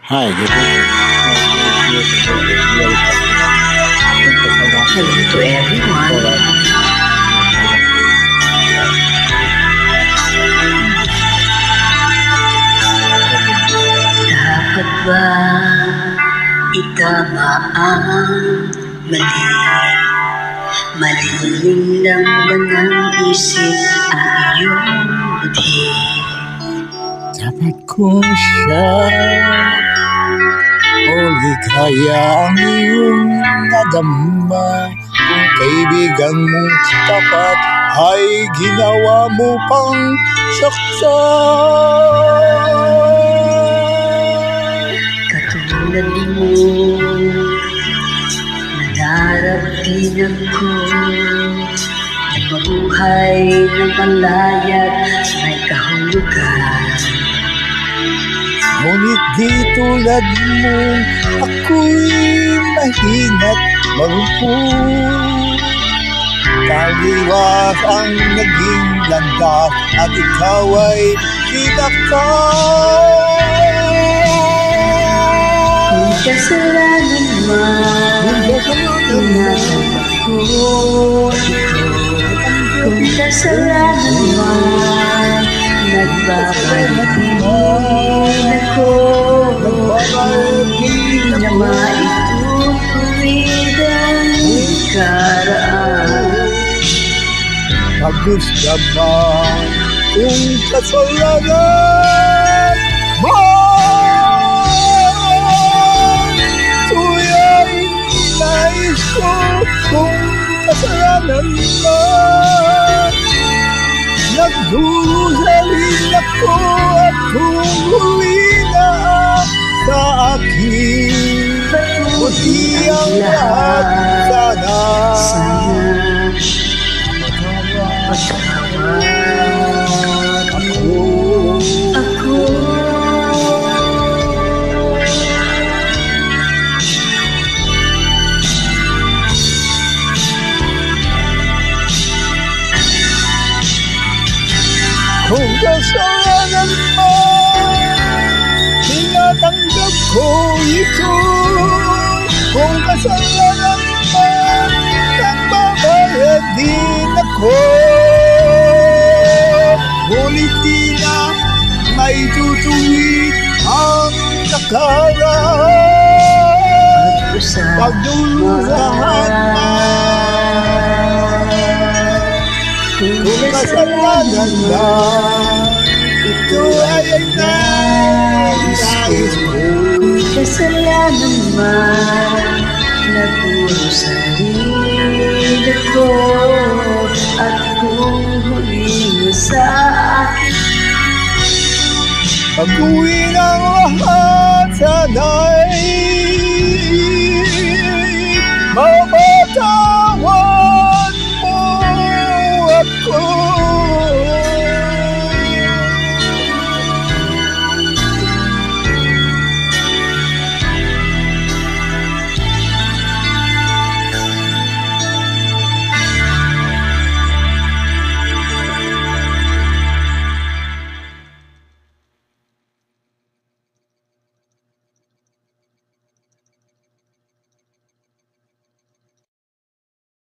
Hi, good evening. Hello to everyone. Dapat ba itama ang mali? Malilim lang ba ng isip ang iyong budhi? Dapat ko siya o ligaya ang iyong nadama. Kung kaibigan mong tapat ay ginawa mo pang saktan. Katulad mo, nangarap din ako na mabuhay na malayat may kahulugan. Ngunit di tulad mo, ako'y mahina't marupok. Kaliwas ang naging landas at ikaw ay kinaktan. Kung kasalanan man, tinatanggap ko ito. Kung kasalanan man, nagbabalik ako. Hindi na maitutuwid ang karaan. Pag-usap man kung kasalanan mo, tuya'y nais ko kung kasalanan man. Nagdurusaling ako at kung huli na sa akin, buti ang lahat sana. Patawad Ako ako. kung kasalanan mo, tinatanggap ko ito. Kung kasalanan mo, nagbabayad din ako. Ngunit di na may tutuwid ang nakaraan. Pagdurusahan man, kung kasalanan na, ito ay nais ko. Kung kasalanan man, nagdurusaling ako. At kung huli sa akin, Pag-uwi ng lahat sana'y mabata.